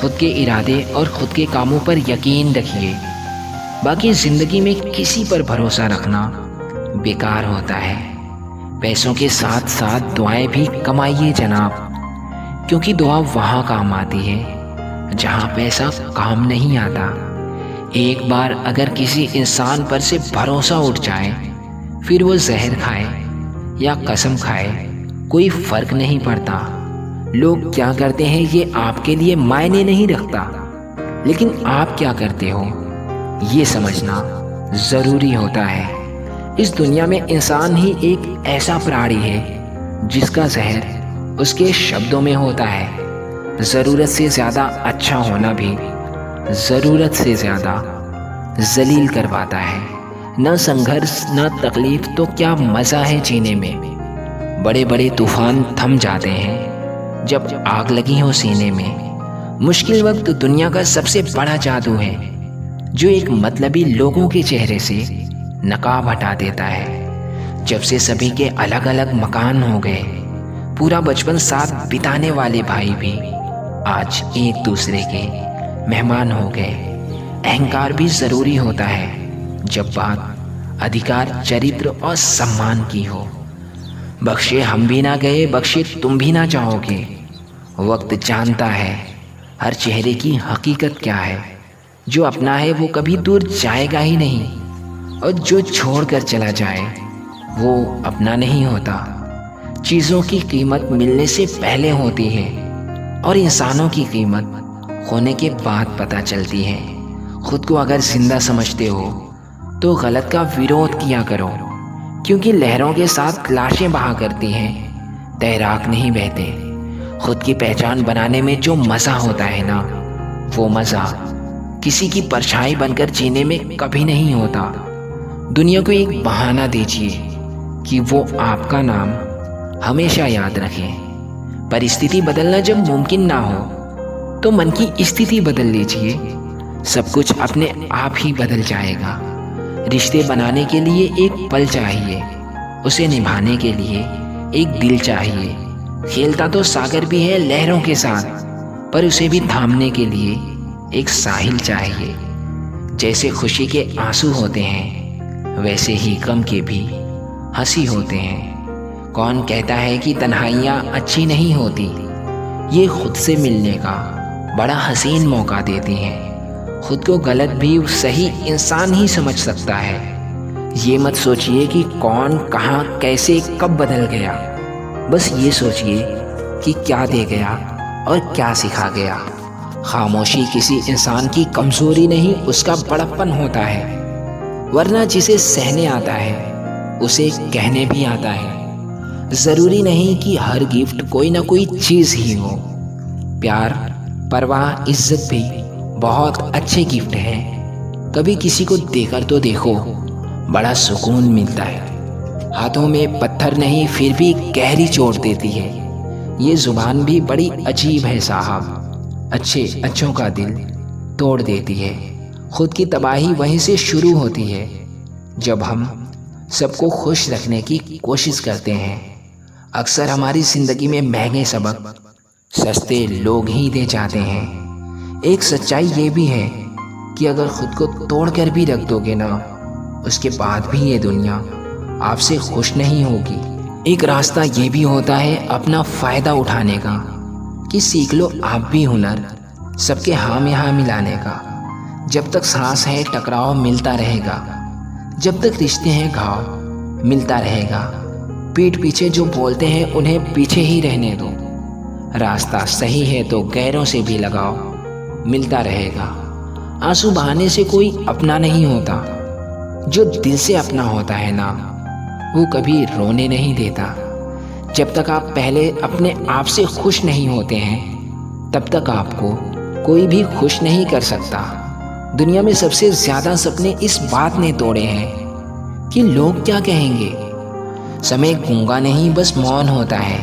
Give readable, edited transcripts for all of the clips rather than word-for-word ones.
खुद के इरादे और खुद के कामों पर यकीन रखिए। बाकी ज़िंदगी में किसी पर भरोसा रखना बेकार होता है। पैसों के साथ साथ दुआएं भी कमाइए जनाब, क्योंकि दुआ वहाँ काम आती है जहाँ पैसा काम नहीं आता। एक बार अगर किसी इंसान पर से भरोसा उठ जाए, फिर वो जहर खाए या कसम खाए, कोई फ़र्क नहीं पड़ता। लोग क्या करते हैं ये आपके लिए मायने नहीं रखता, लेकिन आप क्या करते हो ये समझना ज़रूरी होता है। इस दुनिया में इंसान ही एक ऐसा प्राणी है जिसका जहर उसके शब्दों में होता है। ज़रूरत से ज़्यादा अच्छा होना भी ज़रूरत से ज़्यादा जलील करवाता है। न संघर्ष न तकलीफ तो क्या मज़ा है जीने में। बड़े बड़े तूफान थम जाते हैं जब आग लगी हो सीने में। मुश्किल वक्त दुनिया का सबसे बड़ा जादू है, जो एक मतलबी लोगों के चेहरे से नकाब हटा देता है। जब से सभी के अलग अलग मकान हो गए, पूरा बचपन साथ बिताने वाले भाई भी आज एक दूसरे के मेहमान हो गए। अहंकार भी ज़रूरी होता है जब बात अधिकार, चरित्र और सम्मान की हो। बख्शे हम भी ना गए, बख्शे तुम भी ना चाहोगे। वक्त जानता है हर चेहरे की हकीकत क्या है। जो अपना है वो कभी दूर जाएगा ही नहीं, और जो छोड़ कर चला जाए वो अपना नहीं होता। चीज़ों की कीमत मिलने से पहले होती है, और इंसानों की कीमत खोने के बाद पता चलती है। खुद को अगर जिंदा समझते हो तो गलत का विरोध किया करो, क्योंकि लहरों के साथ लाशें बहा करती हैं, तैराक नहीं बहते। खुद की पहचान बनाने में जो मज़ा होता है ना, वो मज़ा किसी की परछाई बनकर जीने में कभी नहीं होता। दुनिया को एक बहाना दीजिए कि वो आपका नाम हमेशा याद रखें। परिस्थिति बदलना जब मुमकिन ना हो तो मन की स्थिति बदल लीजिए। सब कुछ अपने आप ही बदल जाएगा। रिश्ते बनाने के लिए एक पल चाहिए, उसे निभाने के लिए एक दिल चाहिए। खेलता तो सागर भी है लहरों के साथ, पर उसे भी थामने के लिए एक साहिल चाहिए। जैसे खुशी के आंसू होते हैं, वैसे ही गम के भी हंसी होते हैं। कौन कहता है कि तन्हाइयाँ अच्छी नहीं होती? ये खुद से मिलने का बड़ा हसीन मौका देती हैं। खुद को गलत भी सही इंसान ही समझ सकता है। ये मत सोचिए कि कौन कहाँ कैसे कब बदल गया। बस ये सोचिए कि क्या दे गया और क्या सिखा गया। खामोशी किसी इंसान की कमज़ोरी नहीं, उसका बड़प्पन होता है। वरना जिसे सहने आता है उसे कहने भी आता है। ज़रूरी नहीं कि हर गिफ्ट कोई ना कोई चीज़ ही हो। प्यार, परवाह, इज्जत भी बहुत अच्छे गिफ्ट हैं। कभी किसी को देकर तो देखो, बड़ा सुकून मिलता है। हाथों में पत्थर नहीं, फिर भी गहरी चोट देती है। ये ज़ुबान भी बड़ी अजीब है साहब, अच्छों का दिल तोड़ देती है। खुद की तबाही वहीं से शुरू होती है जब हम सबको खुश रखने की कोशिश करते हैं। अक्सर हमारी ज़िंदगी में महंगे सबक सस्ते लोग ही दे जाते हैं। एक सच्चाई ये भी है कि अगर खुद को तोड़ कर भी रख दोगे ना, उसके बाद भी ये दुनिया आपसे खुश नहीं होगी। एक रास्ता ये भी होता है अपना फ़ायदा उठाने का, कि सीख लो आप भी हुनर सबके हाँ में हाँ मिलाने का। जब तक सांस है टकराव मिलता रहेगा, जब तक रिश्ते हैं घाव मिलता रहेगा। पीठ पीछे जो बोलते हैं उन्हें पीछे ही रहने दो। रास्ता सही है तो गैरों से भी लगाओ मिलता रहेगा। आंसू बहाने से कोई अपना नहीं होता। जो दिल से अपना होता है ना, वो कभी रोने नहीं देता। जब तक आप पहले अपने आप से खुश नहीं होते हैं, तब तक आपको कोई भी खुश नहीं कर सकता। दुनिया में सबसे ज़्यादा सपने इस बात ने तोड़े हैं कि लोग क्या कहेंगे। समय गूंगा नहीं, बस मौन होता है।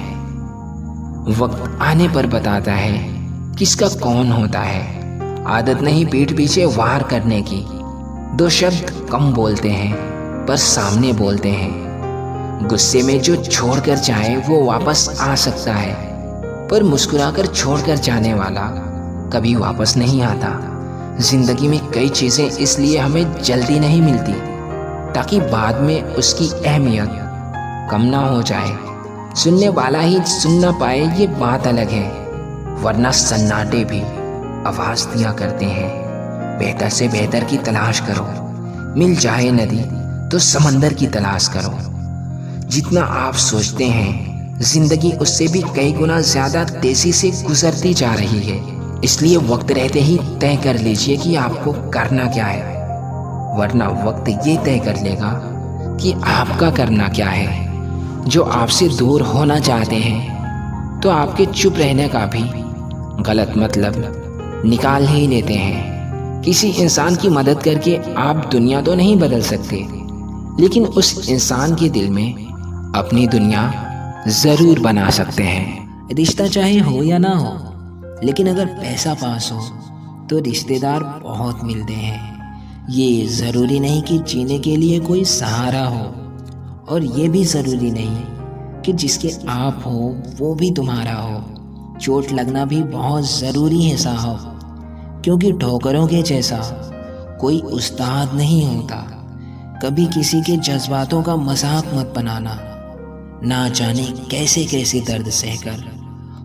वक्त आने पर बताता है किसका कौन होता है। आदत नहीं पीठ पीछे वार करने की। दो शब्द कम बोलते हैं पर सामने बोलते हैं। गुस्से में जो छोड़कर जाए वो वापस आ सकता है, पर मुस्कुराकर छोड़कर जाने वाला कभी वापस नहीं आता। जिंदगी में कई चीज़ें इसलिए हमें जल्दी नहीं मिलती ताकि बाद में उसकी अहमियत कम ना हो जाए। सुनने वाला ही सुन ना पाए ये बात अलग है, वरना सन्नाटे भी आवाज़ दिया करते हैं। बेहतर से बेहतर की तलाश करो, मिल जाए नदी तो समंदर की तलाश करो। जितना आप सोचते हैं जिंदगी उससे भी कई गुना ज़्यादा तेज़ी से गुजरती जा रही है। इसलिए वक्त रहते ही तय कर लीजिए कि आपको करना क्या है, वरना वक्त ये तय कर लेगा कि आपका करना क्या है। जो आपसे दूर होना चाहते हैं तो आपके चुप रहने का भी गलत मतलब निकाल ही लेते हैं। किसी इंसान की मदद करके आप दुनिया तो नहीं बदल सकते, लेकिन उस इंसान के दिल में अपनी दुनिया ज़रूर बना सकते हैं। रिश्ता चाहे हो या ना हो, लेकिन अगर पैसा पास हो तो रिश्तेदार बहुत मिलते हैं। ये ज़रूरी नहीं कि जीने के लिए कोई सहारा हो, और ये भी ज़रूरी नहीं कि जिसके आप हो वो भी तुम्हारा हो। चोट लगना भी बहुत ज़रूरी है साहब, क्योंकि ठोकरों के जैसा कोई उस्ताद नहीं होता। कभी किसी के जज्बातों का मजाक मत बनाना। ना जाने कैसे कैसे दर्द सहकर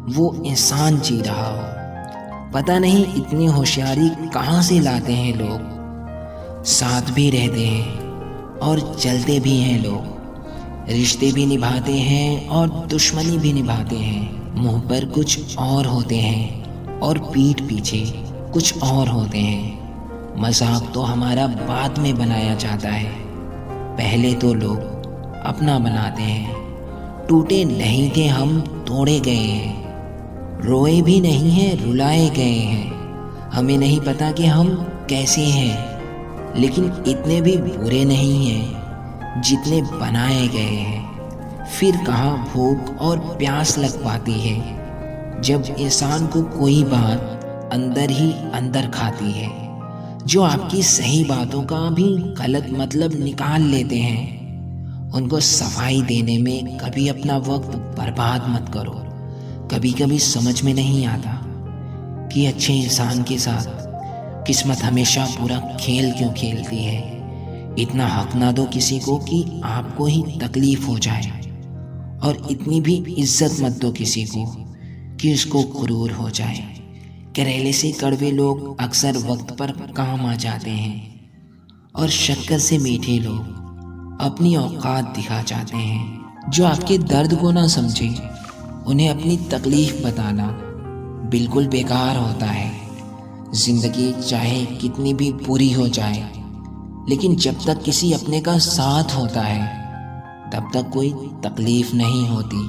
वो इंसान जी रहा हो। पता नहीं इतनी होशियारी कहाँ से लाते हैं लोग। साथ भी रहते हैं और चलते भी हैं लोग, रिश्ते भी निभाते हैं और दुश्मनी भी निभाते हैं। मुंह पर कुछ और होते हैं और पीठ पीछे कुछ और होते हैं। मजाक तो हमारा बाद में बनाया जाता है, पहले तो लोग अपना बनाते हैं। टूटे नहीं थे हम, तोड़े गए हैं। रोए भी नहीं हैं, रुलाए गए हैं। हमें नहीं पता कि हम कैसे हैं, लेकिन इतने भी बुरे नहीं हैं जितने बनाए गए हैं। फिर कहाँ भूख और प्यास लग पाती है जब इंसान को कोई बात अंदर ही अंदर खाती है। जो आपकी सही बातों का भी गलत मतलब निकाल लेते हैं, उनको सफाई देने में कभी अपना वक्त बर्बाद मत करो। कभी कभी समझ में नहीं आता कि अच्छे इंसान के साथ किस्मत हमेशा पूरा खेल क्यों खेलती है। इतना हक ना दो किसी को कि आपको ही तकलीफ हो जाए, और इतनी भी इज्जत मत दो किसी को कि उसको गुरूर हो जाए। करेले से कड़वे लोग अक्सर वक्त पर काम आ जाते हैं, और शक्कर से मीठे लोग अपनी औकात दिखा जाते हैं। जो आपके दर्द को ना समझे उन्हें अपनी तकलीफ बताना बिल्कुल बेकार होता है। जिंदगी चाहे कितनी भी बुरी हो जाए, लेकिन जब तक किसी अपने का साथ होता है तब तक कोई तकलीफ नहीं होती।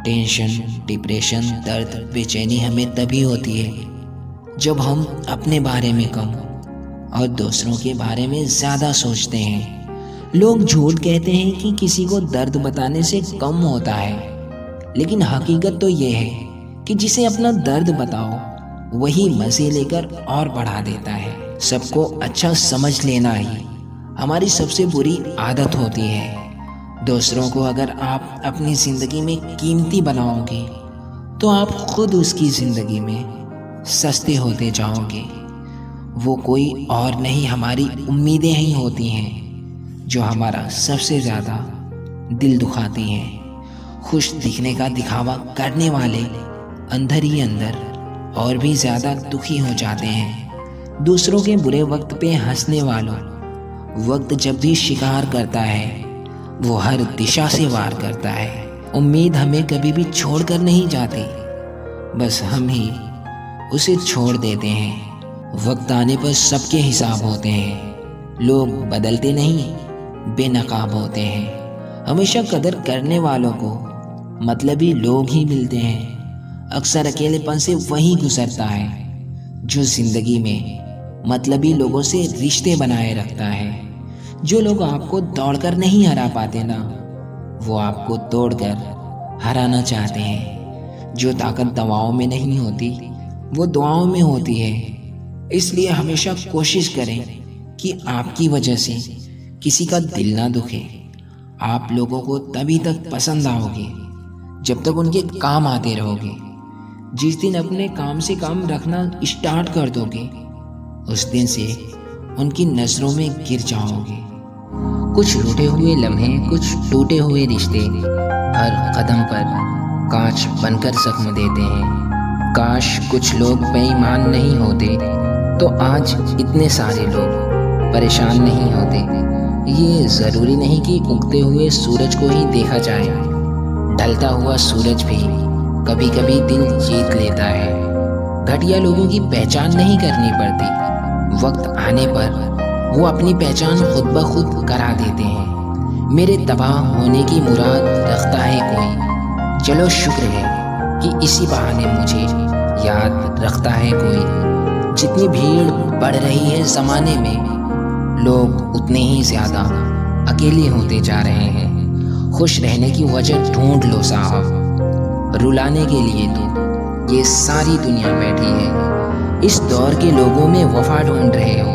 टेंशन, डिप्रेशन, दर्द, बेचैनी हमें तभी होती है जब हम अपने बारे में कम और दूसरों के बारे में ज़्यादा सोचते हैं। लोग झूठ कहते हैं कि किसी को दर्द बताने से कम होता है, लेकिन हकीकत तो ये है कि जिसे अपना दर्द बताओ वही मज़े लेकर और बढ़ा देता है। सबको अच्छा समझ लेना ही हमारी सबसे बुरी आदत होती है। दूसरों को अगर आप अपनी ज़िंदगी में कीमती बनाओगे तो आप खुद उसकी ज़िंदगी में सस्ते होते जाओगे। वो कोई और नहीं, हमारी उम्मीदें ही होती हैं जो हमारा सबसे ज़्यादा दिल दुखाती हैं। खुश दिखने का दिखावा करने वाले अंदर ही अंदर और भी ज़्यादा दुखी हो जाते हैं। दूसरों के बुरे वक्त पे हंसने वालों, वक्त जब भी शिकार करता है वो हर दिशा से वार करता है। उम्मीद हमें कभी भी छोड़ कर नहीं जाती, बस हम ही उसे छोड़ देते हैं। वक्त आने पर सबके हिसाब होते हैं। लोग बदलते नहीं, बेनकाब होते हैं। हमेशा कदर करने वालों को मतलबी लोग ही मिलते हैं। अक्सर अकेलेपन से वही गुजरता है जो ज़िंदगी में मतलबी लोगों से रिश्ते बनाए रखता है। जो लोग आपको दौड़कर नहीं हरा पाते ना, वो आपको तोड़कर हराना चाहते हैं। जो ताकत दवाओं में नहीं होती वो दुआओं में होती है। इसलिए हमेशा कोशिश करें कि आपकी वजह से किसी का दिल ना दुखे। आप लोगों को तभी तक पसंद आओगे जब तक उनके काम आते रहोगे। जिस दिन अपने काम से काम रखना स्टार्ट कर दोगे, उस दिन से उनकी नज़रों में गिर जाओगे। कुछ रूठे हुए लम्हे, कुछ टूटे हुए रिश्ते हर कदम पर कांच बनकर जख्म देते हैं। काश कुछ लोग बेईमान नहीं होते तो आज इतने सारे लोग परेशान नहीं होते। ये ज़रूरी नहीं कि उगते हुए सूरज को ही देखा जाए, ढलता हुआ सूरज भी कभी कभी दिल जीत लेता है। घटिया लोगों की पहचान नहीं करनी पड़ती, वक्त आने पर वो अपनी पहचान खुद ब खुद करा देते हैं। मेरे तबाह होने की मुराद रखता है कोई, चलो शुक्र है कि इसी बहाने मुझे याद रखता है कोई। जितनी भीड़ बढ़ रही है ज़माने में, लोग उतने ही ज़्यादा अकेले होते जा रहे हैं। खुश रहने की वजह ढूंढ लो साहब, रुलाने के लिए तो ये सारी दुनिया बैठी है। इस दौर के लोगों में वफा ढूंढ रहे हो,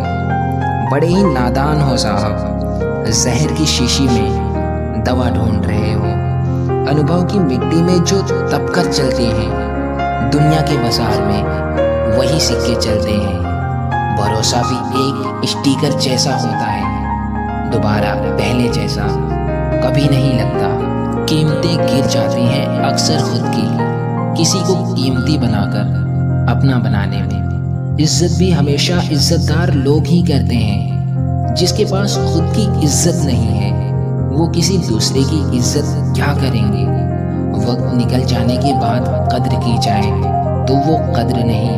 बड़े ही नादान हो साहब। जहर की शीशी में दवा ढूंढ रहे हो। अनुभव की मिट्टी में जो तप कर चलते हैं, दुनिया के बाजार में वही सिक्के चलते हैं। भरोसा भी एक स्टिकर जैसा होता है, दोबारा पहले जैसा कभी नहीं लगता। कीमतें गिर जाती हैं अक्सर खुद की, किसी को कीमती बनाकर अपना बनाने में। इज्जत भी हमेशा इज्जतदार लोग ही करते हैं। जिसके पास खुद की इज्जत नहीं है, वो किसी दूसरे की इज्जत क्या करेंगे। वक्त निकल जाने के बाद कद्र की जाए तो वो कद्र नहीं,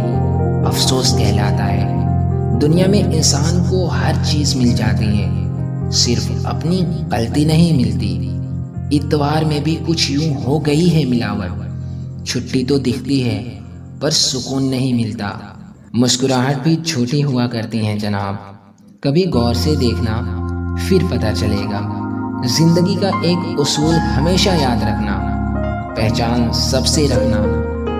अफसोस कहलाता है। दुनिया में इंसान को हर चीज़ मिल जाती है, सिर्फ अपनी गलती नहीं मिलती। इतवार में भी कुछ यूं हो गई है मिलावट। छुट्टी तो दिखती है पर सुकून नहीं मिलता। मुस्कुराहट भी छोटी हुआ करती हैं जनाब, कभी गौर से देखना फिर पता चलेगा। जिंदगी का एक उसूल हमेशा याद रखना, पहचान सबसे रखना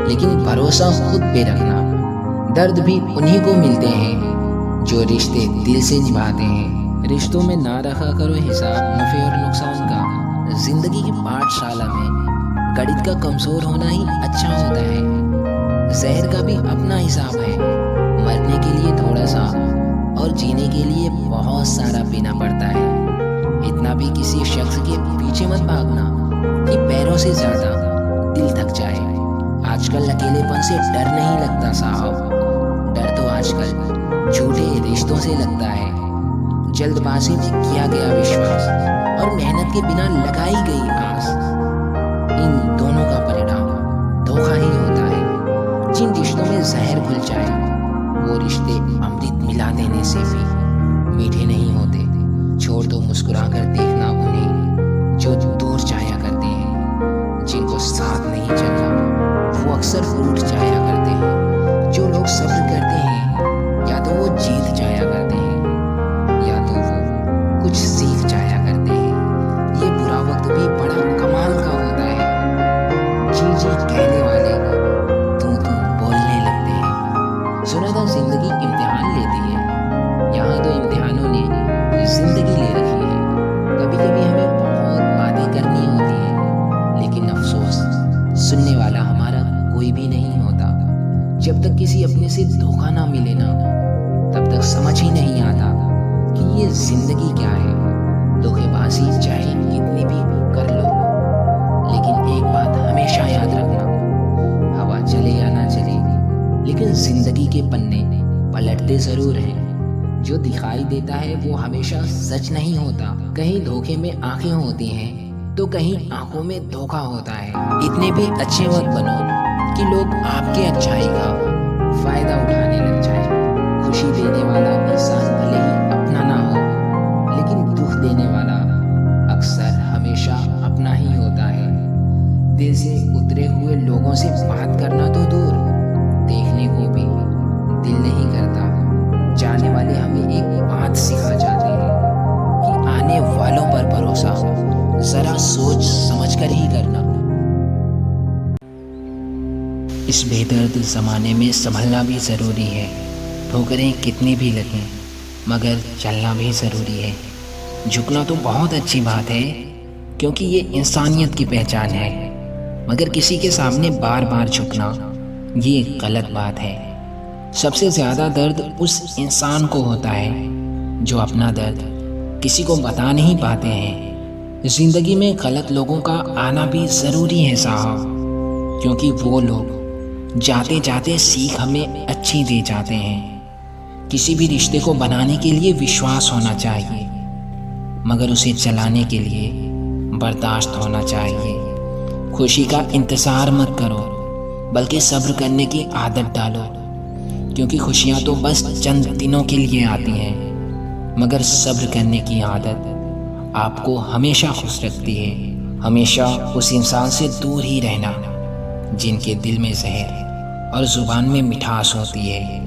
लेकिन भरोसा खुद पे रखना। दर्द भी उन्हीं को मिलते हैं जो रिश्ते दिल से निभाते हैं। रिश्तों में ना रखा करो हिसाब नफ़े और नुकसान का। जिंदगी की पाठशाला में गणित का कमज़ोर होना ही अच्छा होता है। जहर का भी अपना हिसाब है, मरने के लिए थोड़ा सा और जीने के लिए बहुत सारा पीना पड़ता है। इतना भी किसी शख्स के पीछे मत भागना कि पैरों से ज़्यादा दिल थक जाए। आजकल अकेलेपन से डर नहीं लगता साहब, डर तो आजकल झूठे रिश्तों से लगता है। जल्दबाजी में किया गया विश्वास और मेहनत के बिना लगाई गई आस, इन दोनों का परिणाम धोखा ही होता है। जिन रिश्तों में जहर घुल जाए, वो रिश्ते अमृत मिला देने से भी मीठे नहीं होते। छोड़ दो मुस्कुरा कर देखना उन्हें जो दूर जाया करते हैं। जिनको साथ नहीं चलना वो अक्सर रूठ जाया करते हैं। जो लोग सब्र करते हैं या तो वो जीत जाया करते हैं या तो वो कुछ सीख जाया करते हैं। ये बुरा वक्त भी बड़ा कमाल का होता है। जी जी कहने वाले तू बोलने लगते हैं। सुना था जिंदगी इम्तिहान लेती है, यहाँ तो इम्तिहानों ने जिंदगी ले रखी है। कभी कभी हमें बहुत बातें करनी होती हैं, लेकिन अफसोस सुनने वाला हमारा कोई भी नहीं होता। जब तक किसी अपने से धोखा ना मिले ना, तब तक समझ ही नहीं आता कि ये जिंदगी क्या है। धोखेबाजी चाहे कितनी भी कर लो, लेकिन एक बात हमेशा याद रखना, हवा चले या ना चले, लेकिन जिंदगी के पन्ने पलटते जरूर हैं। जो दिखाई देता है वो हमेशा सच नहीं होता। कहीं धोखे में आंखें होती हैं तो कहीं आंखों में धोखा होता है। इतने भी अच्छे मत बनो कि लोग आपके अच्छाई का फायदा उठाने लग जाए। खुशी देने वाला इंसान भले ही अपना ना हो, लेकिन दुख देने वाला अक्सर हमेशा अपना ही होता है। दिल से उतरे हुए लोगों से बात करना तो दूर, देखने को भी दिल नहीं करता। जाने वाले हमें एक बात सिखा जाते हैं कि आने वालों पर भरोसा जरा सोच समझ कर ही करना। इस बेदर्द ज़माने में संभलना भी ज़रूरी है। ठोकरें कितनी भी लगें मगर चलना भी ज़रूरी है। झुकना तो बहुत अच्छी बात है क्योंकि ये इंसानियत की पहचान है, मगर किसी के सामने बार बार झुकना ये गलत बात है। सबसे ज़्यादा दर्द उस इंसान को होता है जो अपना दर्द किसी को बता नहीं पाते हैं। ज़िंदगी में गलत लोगों का आना भी ज़रूरी है साहब, क्योंकि वो लोग जाते जाते सीख हमें अच्छी दे जाते हैं। किसी भी रिश्ते को बनाने के लिए विश्वास होना चाहिए, मगर उसे चलाने के लिए बर्दाश्त होना चाहिए। खुशी का इंतज़ार मत करो, बल्कि सब्र करने की आदत डालो, क्योंकि खुशियाँ तो बस चंद दिनों के लिए आती हैं, मगर सब्र करने की आदत आपको हमेशा खुश रखती है। हमेशा उस इंसान से दूर ही रहना जिनके दिल में जहर और ज़ुबान में मिठास होती है।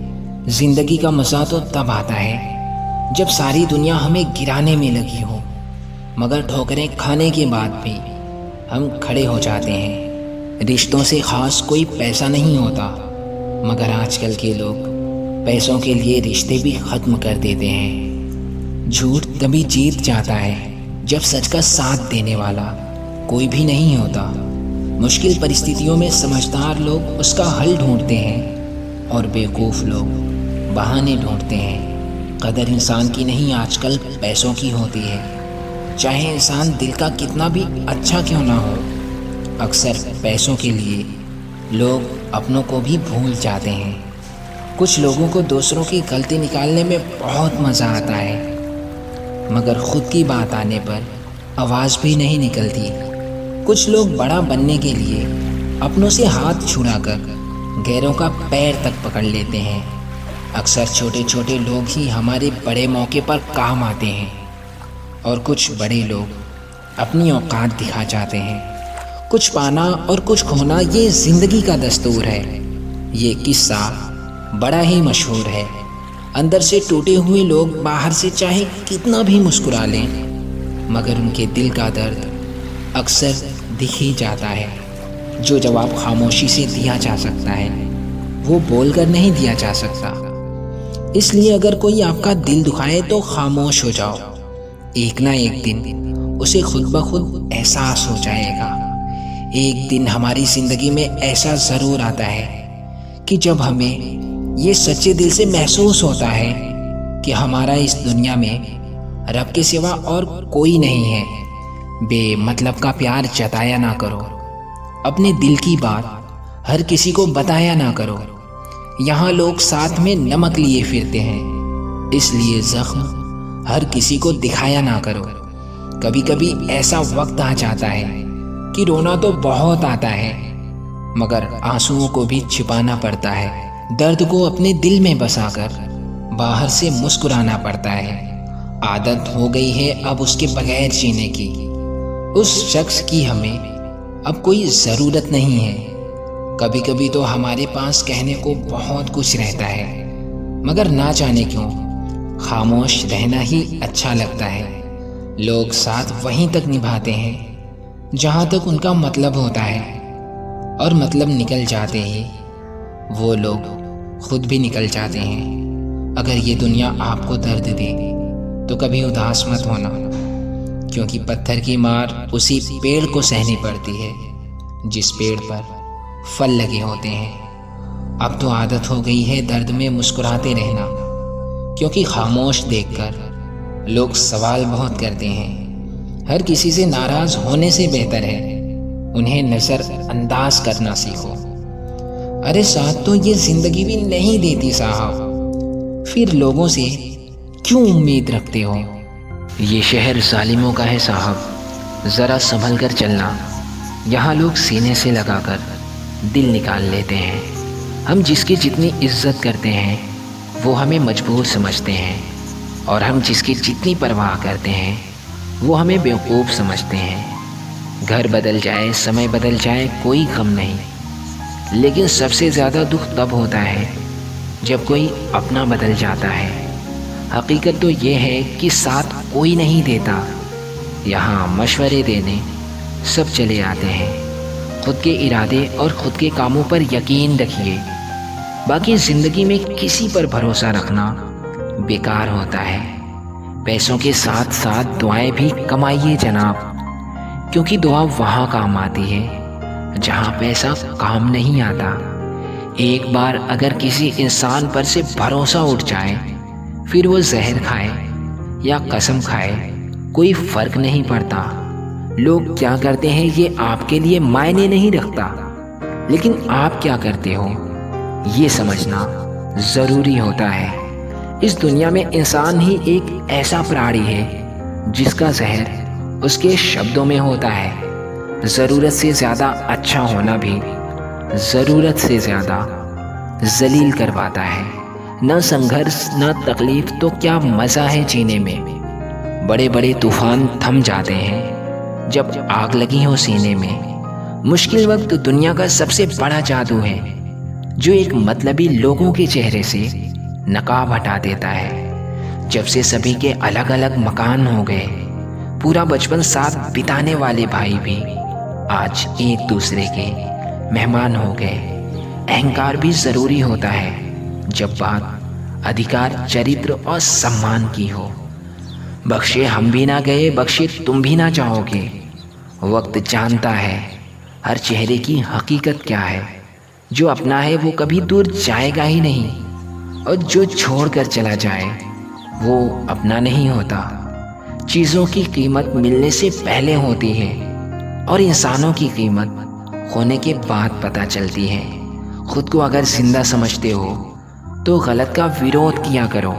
ज़िंदगी का मज़ा तो तब आता है जब सारी दुनिया हमें गिराने में लगी हो, मगर ठोकरें खाने के बाद भी हम खड़े हो जाते हैं। रिश्तों से ख़ास कोई पैसा नहीं होता, मगर आजकल के लोग पैसों के लिए रिश्ते भी ख़त्म कर देते हैं। झूठ तभी जीत जाता है जब सच का साथ देने वाला कोई भी नहीं होता। मुश्किल परिस्थितियों में समझदार लोग उसका हल ढूंढते हैं और बेवकूफ़ लोग बहाने ढूंढते हैं। कदर इंसान की नहीं, आजकल पैसों की होती है। चाहे इंसान दिल का कितना भी अच्छा क्यों ना हो, अक्सर पैसों के लिए लोग अपनों को भी भूल जाते हैं। कुछ लोगों को दूसरों की गलती निकालने में बहुत मज़ा आता है, मगर खुद की बात आने पर आवाज़ भी नहीं निकलती। कुछ लोग बड़ा बनने के लिए अपनों से हाथ छुड़ाकर गैरों का पैर तक पकड़ लेते हैं। अक्सर छोटे छोटे लोग ही हमारे बड़े मौके पर काम आते हैं, और कुछ बड़े लोग अपनी औकात दिखा जाते हैं। कुछ पाना और कुछ खोना, ये ज़िंदगी का दस्तूर है। ये किस्सा बड़ा ही मशहूर है। अंदर से टूटे हुए लोग बाहर से चाहे कितना भी मुस्कुरा लें, मगर उनके दिल का दर्द अक्सर दिख ही जाता है। जो जवाब खामोशी से दिया जा सकता है, वो बोलकर नहीं दिया जा सकता। इसलिए अगर कोई आपका दिल दुखाए तो खामोश हो जाओ। एक ना एक दिन उसे खुद ब खुद एहसास हो जाएगा। एक दिन हमारी ज़िंदगी में ऐसा ज़रूर आता है कि जब हमें ये सच्चे दिल से महसूस होता है कि हमारा इस दुनिया में रब के सिवा और कोई नहीं है। बेमतलब का प्यार जताया ना करो। अपने दिल की बात हर किसी को बताया ना करो। यहाँ लोग साथ में नमक लिए फिरते हैं, इसलिए ज़ख्म हर किसी को दिखाया ना करो। कभी कभी ऐसा वक्त आ जाता है कि रोना तो बहुत आता है, मगर आंसुओं को भी छिपाना पड़ता है। दर्द को अपने दिल में बसाकर बाहर से मुस्कुराना पड़ता है। आदत हो गई है अब उसके बगैर जीने की। उस शख्स की हमें अब कोई ज़रूरत नहीं है। कभी कभी तो हमारे पास कहने को बहुत कुछ रहता है, मगर ना जाने क्यों खामोश रहना ही अच्छा लगता है। लोग साथ वहीं तक निभाते हैं जहाँ तक उनका मतलब होता है, और मतलब निकल जाते ही वो लोग खुद भी निकल जाते हैं। अगर ये दुनिया आपको दर्द दे तो कभी उदास मत होना, क्योंकि पत्थर की मार उसी पेड़ को सहनी पड़ती है जिस पेड़ पर फल लगे होते हैं। अब तो आदत हो गई है दर्द में मुस्कुराते रहना, क्योंकि खामोश देखकर लोग सवाल बहुत करते हैं। हर किसी से नाराज़ होने से बेहतर है उन्हें नज़रअंदाज करना सीखो। अरे साथ तो ये ज़िंदगी भी नहीं देती साहब, फिर लोगों से क्यों उम्मीद रखते हो। ये शहर जालिमों का है साहब, ज़रा संभल कर चलना। यहाँ लोग सीने से लगाकर दिल निकाल लेते हैं। हम जिसकी जितनी इज्जत करते हैं वो हमें मजबूर समझते हैं, और हम जिसकी जितनी परवाह करते हैं वो हमें बेवकूफ़ समझते हैं। घर बदल जाए, समय बदल जाए, कोई गम नहीं, लेकिन सबसे ज़्यादा दुख तब होता है जब कोई अपना बदल जाता है। हकीकत तो ये है कि साथ कोई नहीं देता। यहाँ मशवरे देने सब चले आते हैं। खुद के इरादे और ख़ुद के कामों पर यकीन रखिए। बाकी ज़िंदगी में किसी पर भरोसा रखना बेकार होता है। पैसों के साथ साथ दुआएं भी कमाइए जनाब, क्योंकि दुआ वहाँ काम आती है जहाँ पैसा काम नहीं आता। एक बार अगर किसी इंसान पर से भरोसा उठ जाए, फिर वो जहर खाए या कसम खाए, कोई फर्क नहीं पड़ता। लोग क्या करते हैं ये आपके लिए मायने नहीं रखता, लेकिन आप क्या करते हो ये समझना ज़रूरी होता है। इस दुनिया में इंसान ही एक ऐसा प्राणी है जिसका जहर उसके शब्दों में होता है। ज़रूरत से ज़्यादा अच्छा होना भी ज़रूरत से ज़्यादा जलील करवाता है। न संघर्ष न तकलीफ तो क्या मज़ा है जीने में। बड़े बड़े तूफान थम जाते हैं जब आग लगी हो सीने में। मुश्किल वक्त दुनिया का सबसे बड़ा जादू है जो एक मतलबी लोगों के चेहरे से नकाब हटा देता है। जब से सभी के अलग अलग मकान हो गए, पूरा बचपन साथ बिताने वाले भाई भी आज एक दूसरे के मेहमान हो गए। अहंकार भी ज़रूरी होता है जब बात अधिकार, चरित्र और सम्मान की हो। बख्शे हम भी ना गए, बख्शे तुम भी ना चाहोगे। वक्त जानता है हर चेहरे की हकीकत क्या है। जो अपना है वो कभी दूर जाएगा ही नहीं, और जो छोड़कर चला जाए वो अपना नहीं होता। चीज़ों की कीमत मिलने से पहले होती है और इंसानों की कीमत होने के बाद पता चलती है। खुद को अगर जिंदा समझते हो तो गलत का विरोध किया करो,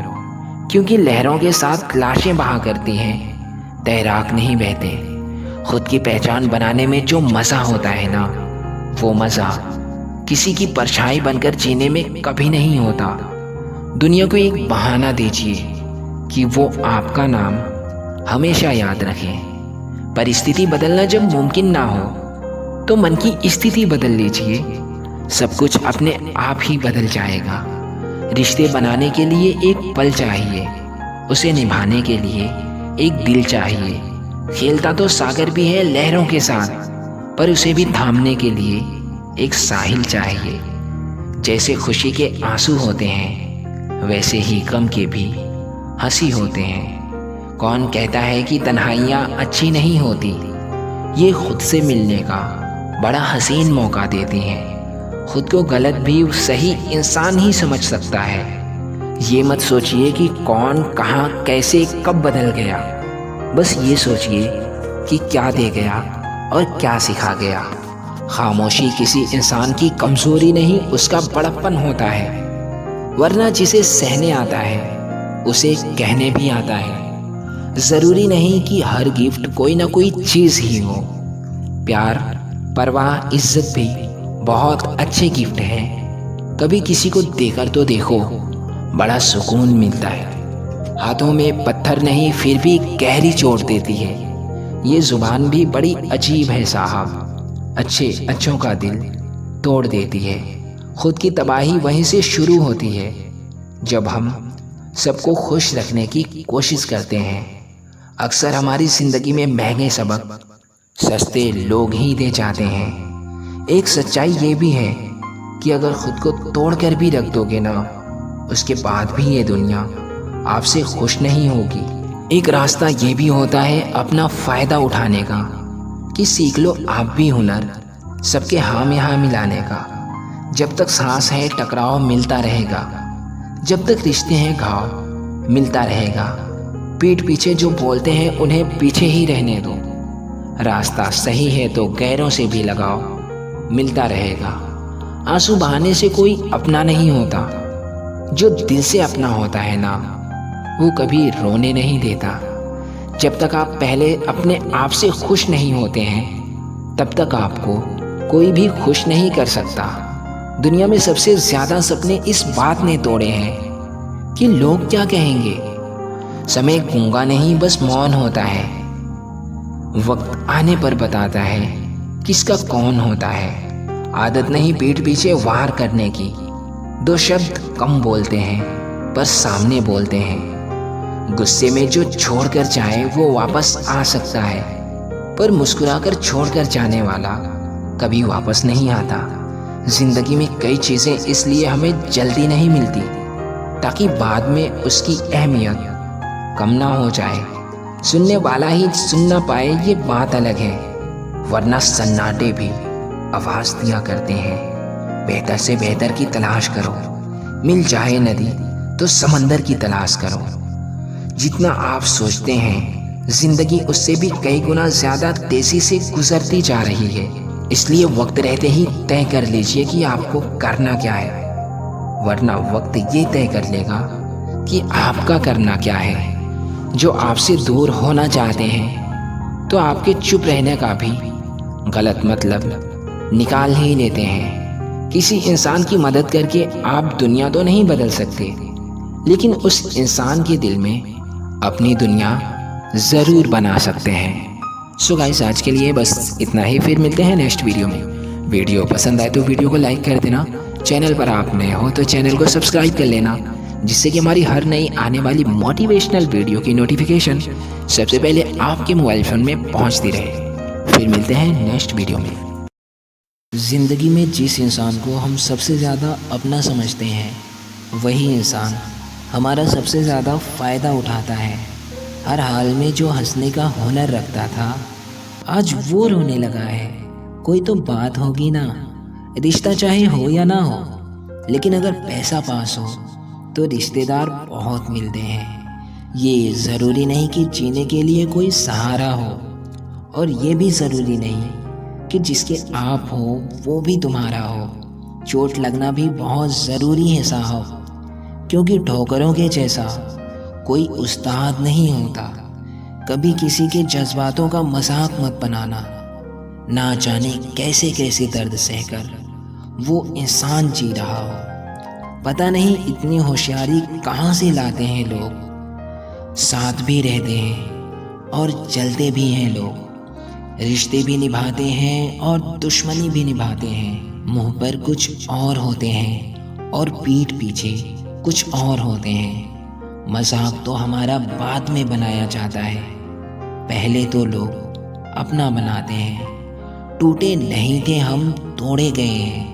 क्योंकि लहरों के साथ लाशें बहा करती हैं, तैराक नहीं बहते। खुद की पहचान बनाने में जो मज़ा होता है ना, वो मज़ा किसी की परछाई बनकर जीने में कभी नहीं होता। दुनिया को एक बहाना दीजिए कि वो आपका नाम हमेशा याद रखे। परिस्थिति बदलना जब मुमकिन ना हो तो मन की स्थिति बदल लीजिए। सब कुछ अपने आप ही बदल जाएगा। रिश्ते बनाने के लिए एक पल चाहिए, उसे निभाने के लिए एक दिल चाहिए। खेलता तो सागर भी है लहरों के साथ, पर उसे भी थामने के लिए एक साहिल चाहिए। जैसे खुशी के आंसू होते हैं, वैसे ही गम के भी हंसी होते हैं। कौन कहता है कि तन्हाइयाँ अच्छी नहीं होती? ये खुद से मिलने का बड़ा हसीन मौका देती हैं। खुद को गलत भी सही इंसान ही समझ सकता है। ये मत सोचिए कि कौन कहाँ कैसे कब बदल गया। बस ये सोचिए कि क्या दे गया और क्या सिखा गया। खामोशी किसी इंसान की कमज़ोरी नहीं, उसका बड़प्पन होता है। वरना जिसे सहने आता है उसे कहने भी आता है। ज़रूरी नहीं कि हर गिफ्ट कोई ना कोई चीज़ ही हो। प्यार, परवाह, इज्जत भी बहुत अच्छे गिफ्ट हैं। कभी किसी को देकर तो देखो, बड़ा सुकून मिलता है। हाथों में पत्थर नहीं, फिर भी गहरी चोट देती है। ये ज़ुबान भी बड़ी अजीब है साहब, अच्छों का दिल तोड़ देती है। खुद की तबाही वहीं से शुरू होती है जब हम सबको खुश रखने की कोशिश करते हैं। अक्सर हमारी ज़िंदगी में महंगे सबक सस्ते लोग ही दे जाते हैं। एक सच्चाई ये भी है कि अगर खुद को तोड़ कर भी रख दोगे ना, उसके बाद भी ये दुनिया आपसे खुश नहीं होगी। एक रास्ता ये भी होता है अपना फ़ायदा उठाने का, कि सीख लो आप भी हुनर सबके हाँ में हाँ मिलाने का। जब तक सांस है टकराव मिलता रहेगा, जब तक रिश्ते हैं घाव मिलता रहेगा। पीठ पीछे जो बोलते हैं उन्हें पीछे ही रहने दो। रास्ता सही है तो गैरों से भी लगाओ मिलता रहेगा। आंसू बहाने से कोई अपना नहीं होता। जो दिल से अपना होता है ना, वो कभी रोने नहीं देता। जब तक आप पहले अपने आप से खुश नहीं होते हैं, तब तक आपको कोई भी खुश नहीं कर सकता। दुनिया में सबसे ज़्यादा सपने इस बात ने तोड़े हैं कि लोग क्या कहेंगे। समय गूंगा नहीं, बस मौन होता है। वक्त आने पर बताता है किसका कौन होता है। आदत नहीं पीठ पीछे वार करने की। दो शब्द कम बोलते हैं पर सामने बोलते हैं। गुस्से में जो छोड़कर जाए वो वापस आ सकता है, पर मुस्कुराकर छोड़कर जाने वाला कभी वापस नहीं आता। जिंदगी में कई चीज़ें इसलिए हमें जल्दी नहीं मिलती ताकि बाद में उसकी अहमियत कम ना हो जाए। सुनने वाला ही सुन ना पाए ये बात अलग है, वरना सन्नाटे भी आवाज़ दिया करते हैं। बेहतर से बेहतर की तलाश करो। मिल जाए नदी तो समंदर की तलाश करो। जितना आप सोचते हैं जिंदगी उससे भी कई गुना ज्यादा तेजी से गुजरती जा रही है। इसलिए वक्त रहते ही तय कर लीजिए कि आपको करना क्या है, वरना वक्त ये तय कर लेगा कि आपका करना क्या है। जो आपसे दूर होना चाहते हैं तो आपके चुप रहने का भी गलत मतलब निकाल ही लेते हैं। किसी इंसान की मदद करके आप दुनिया तो नहीं बदल सकते, लेकिन उस इंसान के दिल में अपनी दुनिया ज़रूर बना सकते हैं। सो गाइस, आज के लिए बस इतना ही। फिर मिलते हैं नेक्स्ट वीडियो में। वीडियो पसंद आए तो वीडियो को लाइक कर देना। चैनल पर आप नए हो तो चैनल को सब्सक्राइब कर लेना, जिससे कि हमारी हर नई आने वाली मोटिवेशनल वीडियो की नोटिफिकेशन सबसे पहले आपके मोबाइल फ़ोन में पहुंचती रहे। फिर मिलते हैं नेक्स्ट वीडियो में। ज़िंदगी में जिस इंसान को हम सबसे ज़्यादा अपना समझते हैं, वही इंसान हमारा सबसे ज़्यादा फ़ायदा उठाता है। हर हाल में जो हंसने का हुनर रखता था, आज वो रोने लगा है। कोई तो बात होगी ना, रिश्ता चाहे हो या ना हो, लेकिन अगर पैसा पास हो तो रिश्तेदार बहुत मिलते हैं। ये ज़रूरी नहीं कि जीने के लिए कोई सहारा हो, और ये भी ज़रूरी नहीं कि जिसके आप हो वो भी तुम्हारा हो। चोट लगना भी बहुत ज़रूरी है साहब, क्योंकि ठोकरों के जैसा कोई उस्ताद नहीं होता। कभी किसी के जज्बातों का मजाक मत बनाना। ना जाने कैसे कैसे दर्द सहकर वो इंसान जी रहा हो। पता नहीं इतनी होशियारी कहाँ से लाते हैं लोग। साथ भी रहते हैं और जलते भी हैं लोग। रिश्ते भी निभाते हैं और दुश्मनी भी निभाते हैं। मुंह पर कुछ और होते हैं और पीठ पीछे कुछ और होते हैं। मजाक तो हमारा बाद में बनाया जाता है, पहले तो लोग अपना बनाते हैं। टूटे नहीं थे हम, तोड़े गए हैं।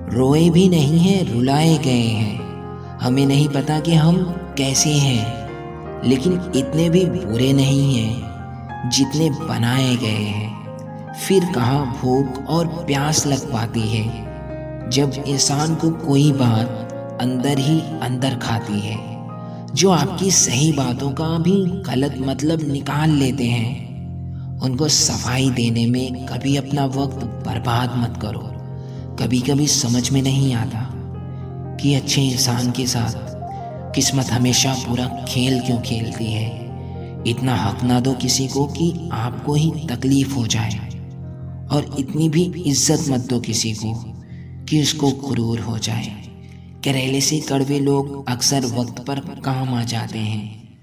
रोए भी नहीं हैं, रुलाए गए हैं। हमें नहीं पता कि हम कैसे हैं, लेकिन इतने भी बुरे नहीं हैं जितने बनाए गए हैं। फिर कहाँ भूख और प्यास लग पाती है, जब इंसान को कोई बात अंदर ही अंदर खाती है। जो आपकी सही बातों का भी गलत मतलब निकाल लेते हैं, उनको सफाई देने में कभी अपना वक्त बर्बाद मत करो। कभी कभी समझ में नहीं आता कि अच्छे इंसान के साथ किस्मत हमेशा पूरा खेल क्यों खेलती है। इतना हक ना दो किसी को कि आपको ही तकलीफ हो जाए, और इतनी भी इज्जत मत दो किसी को कि उसको गुरूर हो जाए। करेले से कड़वे लोग अक्सर वक्त पर काम आ जाते हैं,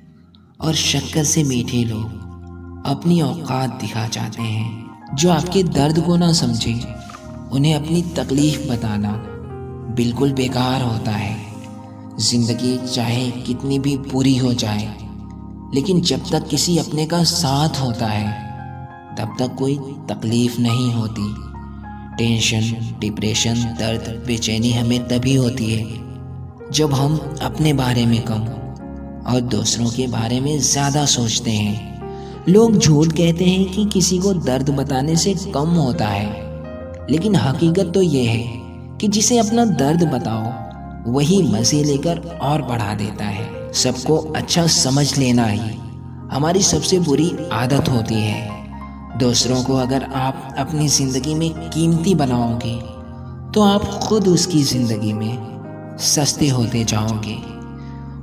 और शक्कर से मीठे लोग अपनी औकात दिखा जाते हैं। जो आपके दर्द को ना समझे, उन्हें अपनी तकलीफ बताना बिल्कुल बेकार होता है। जिंदगी चाहे कितनी भी बुरी हो जाए, लेकिन जब तक किसी अपने का साथ होता है, तब तक कोई तकलीफ नहीं होती। टेंशन, डिप्रेशन, दर्द, बेचैनी हमें तभी होती है जब हम अपने बारे में कम और दूसरों के बारे में ज़्यादा सोचते हैं। लोग झूठ कहते हैं कि किसी को दर्द बताने से कम होता है, लेकिन हकीकत तो ये है कि जिसे अपना दर्द बताओ वही मज़े लेकर और बढ़ा देता है। सबको अच्छा समझ लेना ही हमारी सबसे बुरी आदत होती है। दूसरों को अगर आप अपनी ज़िंदगी में कीमती बनाओगे, तो आप खुद उसकी ज़िंदगी में सस्ते होते जाओगे।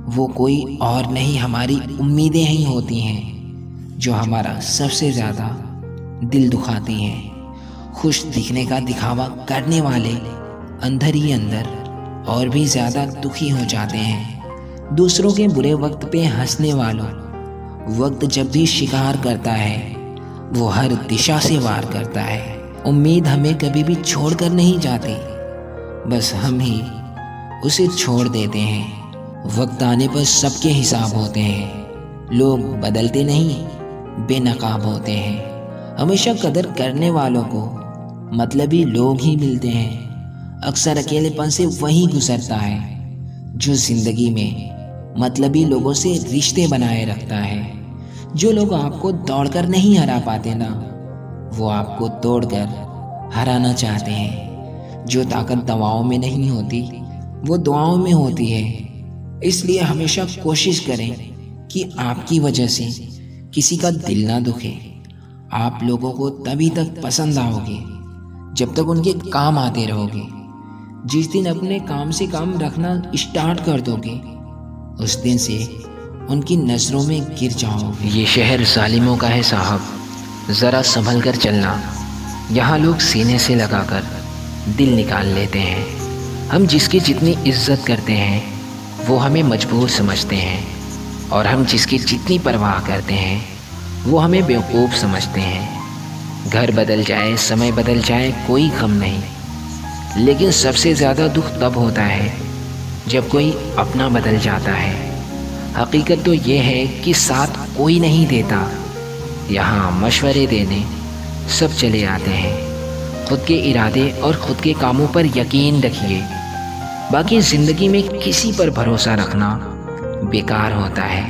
वो कोई और नहीं, हमारी उम्मीदें ही होती हैं जो हमारा सबसे ज़्यादा दिल दुखाती हैं। खुश दिखने का दिखावा करने वाले अंदर ही अंदर और भी ज़्यादा दुखी हो जाते हैं। दूसरों के बुरे वक्त पे हंसने वालों, वक्त जब भी शिकार करता है वो हर दिशा से वार करता है। उम्मीद हमें कभी भी छोड़कर नहीं जाती, बस हम ही उसे छोड़ देते हैं। वक्त आने पर सबके हिसाब होते हैं। लोग बदलते नहीं, बेनकाब होते हैं। हमेशा कदर करने वालों को मतलबी लोग ही मिलते हैं। अक्सर अकेलेपन से वही गुजरता है जो जिंदगी में मतलबी लोगों से रिश्ते बनाए रखता है। जो लोग आपको दौड़कर नहीं हरा पाते ना, वो आपको तोड़कर हराना चाहते हैं। जो ताकत दवाओं में नहीं होती वो दुआओं में होती है। इसलिए हमेशा कोशिश करें कि आपकी वजह से किसी का दिल ना दुखे। आप लोगों को तभी तक पसंद आओगे जब तक उनके काम आते रहोगे। जिस दिन अपने काम से काम रखना स्टार्ट कर दोगे उस दिन से उनकी नज़रों में गिर जाओगे। ये शहर जालिमों का है साहब, ज़रा संभल कर चलना। यहाँ लोग सीने से लगाकर दिल निकाल लेते हैं। हम जिसकी जितनी इज्जत करते हैं वो हमें मजबूर समझते हैं, और हम जिसकी जितनी परवाह करते हैं वो हमें बेवकूफ़ समझते हैं। घर बदल जाए, समय बदल जाए, कोई गम नहीं, लेकिन सबसे ज़्यादा दुख तब होता है जब कोई अपना बदल जाता है। हकीकत तो ये है कि साथ कोई नहीं देता। यहाँ मशवरे देने सब चले आते हैं। खुद के इरादे और ख़ुद के कामों पर यकीन रखिए। बाकी ज़िंदगी में किसी पर भरोसा रखना बेकार होता है।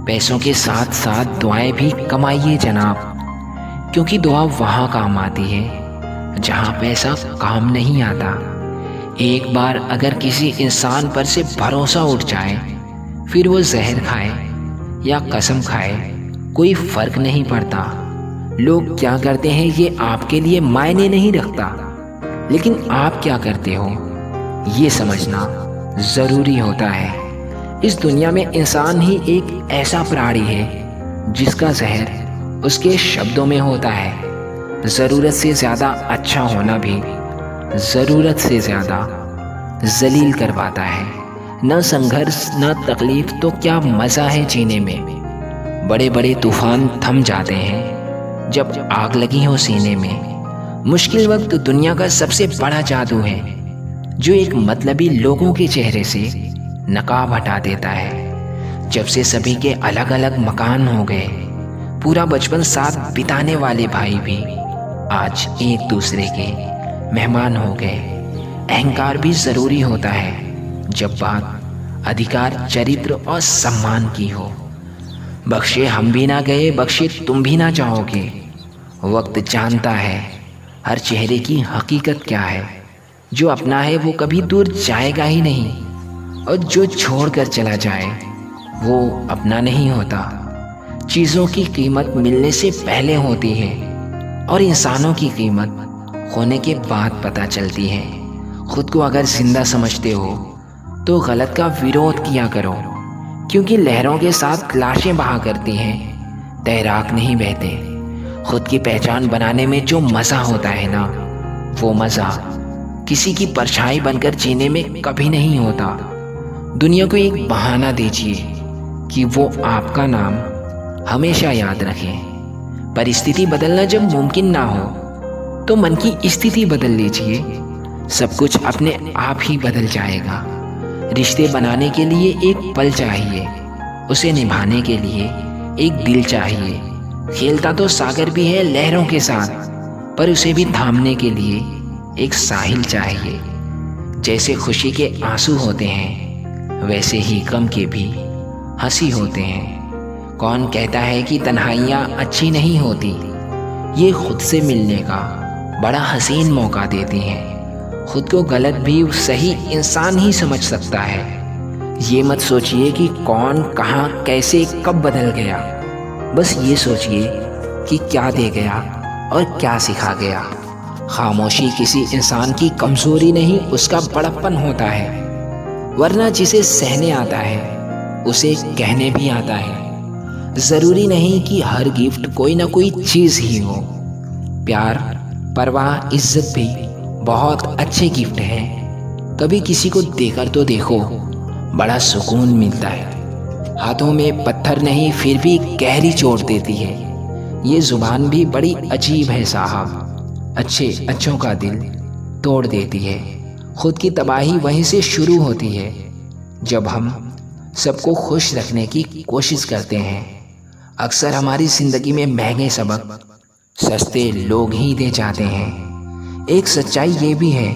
पैसों के साथ साथ दुआएं भी कमाइए जनाब, क्योंकि दुआ वहाँ काम आती है जहाँ पैसा काम नहीं आता। एक बार अगर किसी इंसान पर से भरोसा उठ जाए, फिर वो जहर खाए या कसम खाए, कोई फ़र्क नहीं पड़ता। लोग क्या करते हैं ये आपके लिए मायने नहीं रखता, लेकिन आप क्या करते हो ये समझना ज़रूरी होता है। इस दुनिया में इंसान ही एक ऐसा प्राणी है जिसका जहर उसके शब्दों में होता है। ज़रूरत से ज़्यादा अच्छा होना भी ज़रूरत से ज़्यादा जलील करवाता है। न संघर्ष न तकलीफ़ तो क्या मज़ा है जीने में। बड़े बड़े तूफ़ान थम जाते हैं जब आग लगी हो सीने में। मुश्किल वक्त दुनिया का सबसे बड़ा जादू है जो एक मतलबी लोगों के चेहरे से नकाब हटा देता है। जब से सभी के अलग अलग मकान हो गए, पूरा बचपन साथ बिताने वाले भाई भी आज एक दूसरे के मेहमान हो गए। अहंकार भी ज़रूरी होता है जब बात अधिकार, चरित्र और सम्मान की हो। बख्शे हम भी ना गए, बख्शे तुम भी ना जाओगे। वक्त जानता है हर चेहरे की हकीकत क्या है। जो अपना है वो कभी दूर जाएगा ही नहीं, और जो छोड़ कर चला जाए वो अपना नहीं होता। चीज़ों की कीमत मिलने से पहले होती है, और इंसानों की कीमत खोने के बाद पता चलती है। खुद को अगर जिंदा समझते हो तो गलत का विरोध किया करो, क्योंकि लहरों के साथ लाशें बहा करती हैं, तैराक नहीं बहते। खुद की पहचान बनाने में जो मज़ा होता है ना, वो मज़ा किसी की परछाई बनकर जीने में कभी नहीं होता। दुनिया को एक बहाना दीजिए कि वो आपका नाम हमेशा याद रखे। परिस्थिति बदलना जब मुमकिन ना हो तो मन की स्थिति बदल लीजिए। सब कुछ अपने आप ही बदल जाएगा। रिश्ते बनाने के लिए एक पल चाहिए, उसे निभाने के लिए एक दिल चाहिए। खेलता तो सागर भी है लहरों के साथ, पर उसे भी थामने के लिए एक साहिल चाहिए। जैसे खुशी के आंसू होते हैं वैसे ही गम के भी हंसी होते हैं। कौन कहता है कि तन्हाइयाँ अच्छी नहीं होती? ये खुद से मिलने का बड़ा हसीन मौका देती हैं। खुद को गलत भी सही इंसान ही समझ सकता है। ये मत सोचिए कि कौन कहाँ कैसे कब बदल गया, बस ये सोचिए कि क्या दे गया और क्या सिखा गया। खामोशी किसी इंसान की कमज़ोरी नहीं, उसका बड़प्पन होता है। वरना जिसे सहने आता है उसे कहने भी आता है। ज़रूरी नहीं कि हर गिफ्ट कोई ना कोई चीज़ ही हो। प्यार, परवाह, इज्जत भी बहुत अच्छे गिफ्ट हैं। कभी किसी को देकर तो देखो, बड़ा सुकून मिलता है। हाथों में पत्थर नहीं फिर भी गहरी चोट देती है। ये ज़ुबान भी बड़ी अजीब है साहब, अच्छों का दिल तोड़ देती है। खुद की तबाही वहीं से शुरू होती है जब हम सबको खुश रखने की कोशिश करते हैं। अक्सर हमारी ज़िंदगी में महंगे सबक सस्ते लोग ही दे जाते हैं। एक सच्चाई ये भी है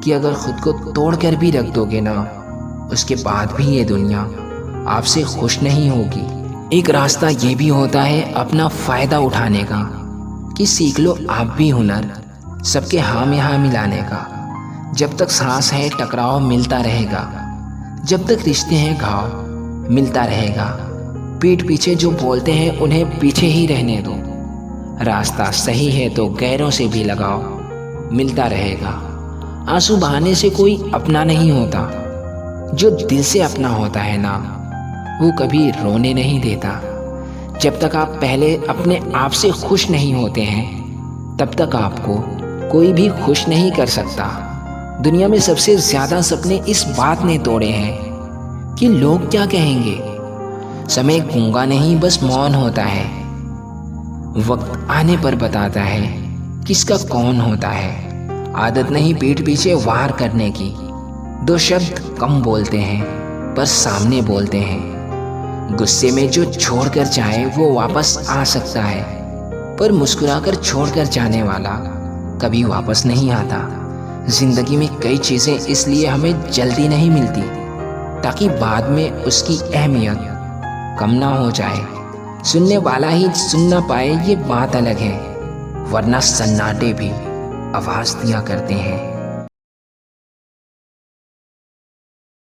कि अगर खुद को तोड़ कर भी रख दोगे ना, उसके बाद भी ये दुनिया आपसे खुश नहीं होगी। एक रास्ता ये भी होता है अपना फ़ायदा उठाने का, कि सीख लो आप भी हुनर सबके हाँ में हाँ मिलाने का। जब तक सांस है टकराव मिलता रहेगा, जब तक रिश्ते हैं घाव मिलता रहेगा। पीठ पीछे जो बोलते हैं उन्हें पीछे ही रहने दो। रास्ता सही है तो गैरों से भी लगाओ मिलता रहेगा। आंसू बहाने से कोई अपना नहीं होता, जो दिल से अपना होता है ना वो कभी रोने नहीं देता। जब तक आप पहले अपने आप से खुश नहीं होते हैं तब तक आपको कोई भी खुश नहीं कर सकता। दुनिया में सबसे ज़्यादा सपने इस बात ने तोड़े हैं कि लोग क्या कहेंगे। समय गूंगा नहीं बस मौन होता है। वक्त आने पर बताता है किसका कौन होता है। आदत नहीं पीठ पीछे वार करने की, दो शब्द कम बोलते हैं पर सामने बोलते हैं। गुस्से में जो छोड़कर चाहे वो वापस आ सकता है, पर मुस्कुराकर छोड़कर जाने वाला कभी वापस नहीं आता। जिंदगी में कई चीज़ें इसलिए हमें जल्दी नहीं मिलती ताकि बाद में उसकी अहमियत कम ना हो जाए। सुनने वाला ही सुन ना पाए ये बात अलग है, वरना सन्नाटे भी आवाज़ दिया करते हैं।